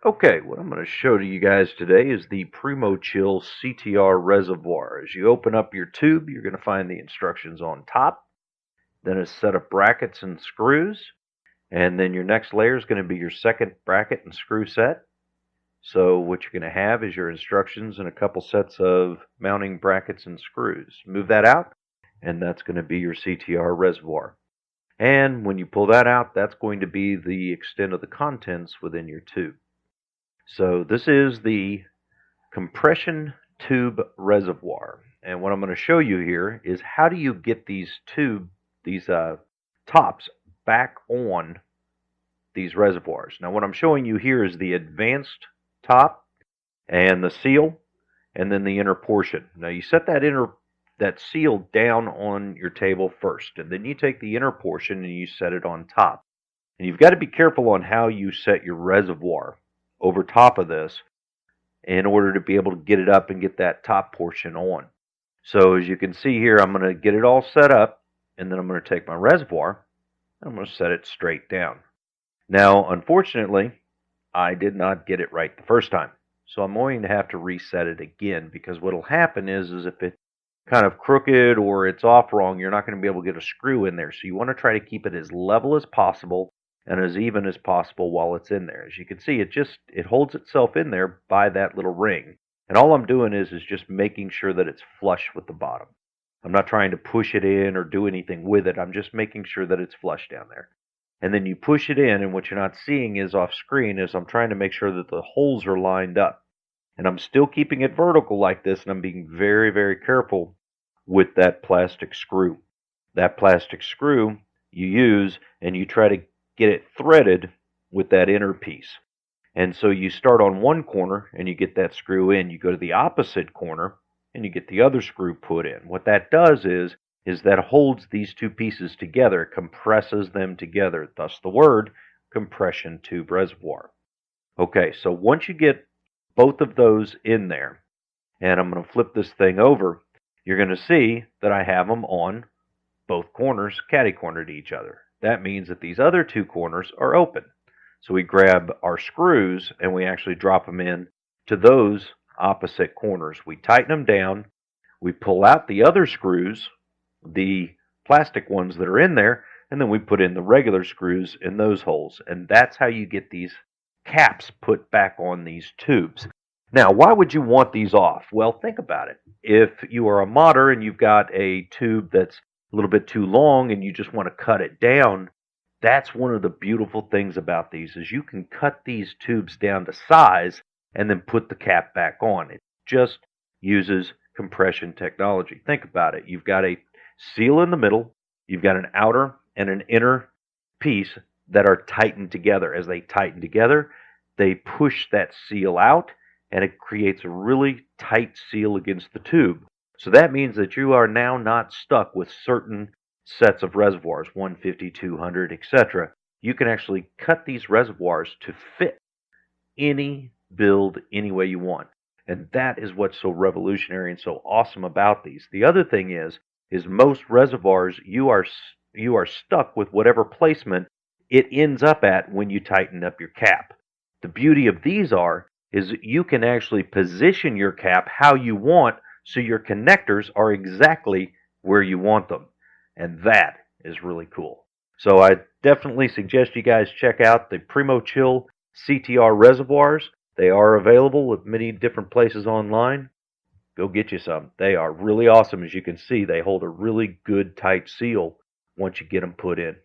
Okay, what I'm going to show to you guys today is the Primochill CTR Reservoir. As you open up your tube, you're going to find the instructions on top, then a set of brackets and screws, and then your next layer is going to be your second bracket and screw set. So what you're going to have is your instructions and a couple sets of mounting brackets and screws. Move that out, and that's going to be your CTR reservoir. And when you pull that out, that's going to be the extent of the contents within your tube. So this is the compression tube reservoir. And what I'm going to show you here is how do you get these tops back on these reservoirs. Now what I'm showing you here is the advanced top and the seal and then the inner portion. Now you set that seal down on your table first, and then you take the inner portion and you set it on top. And you've got to be careful on how you set your reservoir over top of this in order to be able to get it up and get that top portion on. So as you can see here, I'm going to get it all set up, and then I'm going to take my reservoir and I'm going to set it straight down. Now, unfortunately, I did not get it right the first time. So I'm going to have to reset it again, because what will happen is if it's kind of crooked or it's off wrong, you're not going to be able to get a screw in there. So you want to try to keep it as level as possible and as even as possible while it's in there. As you can see, it holds itself in there by that little ring. And all I'm doing is just making sure that it's flush with the bottom. I'm not trying to push it in or do anything with it. I'm just making sure that it's flush down there. And then you push it in, and what you're not seeing is off screen is I'm trying to make sure that the holes are lined up. And I'm still keeping it vertical like this, and I'm being very, very careful with that plastic screw. That plastic screw you use, and you try to get it threaded with that inner piece. And so you start on one corner and you get that screw in. You go to the opposite corner and you get the other screw put in. What that does is that holds these two pieces together, compresses them together, thus the word compression tube reservoir. Okay, so once you get both of those in there, and I'm going to flip this thing over, you're going to see that I have them on both corners catty-corner to each other. That means that these other two corners are open. So we grab our screws and we actually drop them in to those opposite corners. We tighten them down, we pull out the other screws, the plastic ones that are in there, and then we put in the regular screws in those holes. And that's how you get these caps put back on these tubes. Now, why would you want these off? Well, think about it. If you are a modder and you've got a tube that's a little bit too long and you just want to cut it down, that's one of the beautiful things about these is you can cut these tubes down to size and then put the cap back on. It just uses compression technology. Think about it. You've got a seal in the middle, you've got an outer and an inner piece that are tightened together. As they tighten together, they push that seal out, and it creates a really tight seal against the tube. So that means that you are now not stuck with certain sets of reservoirs, 150, 200, etc. You can actually cut these reservoirs to fit any build any way you want. And that is what's so revolutionary and so awesome about these. The other thing is most reservoirs, you are stuck with whatever placement it ends up at when you tighten up your cap. The beauty of these is you can actually position your cap how you want, so your connectors are exactly where you want them. And that is really cool. So I definitely suggest you guys check out the Primochill CTR Reservoirs. They are available at many different places online. Go get you some. They are really awesome. As you can see, they hold a really good tight seal once you get them put in.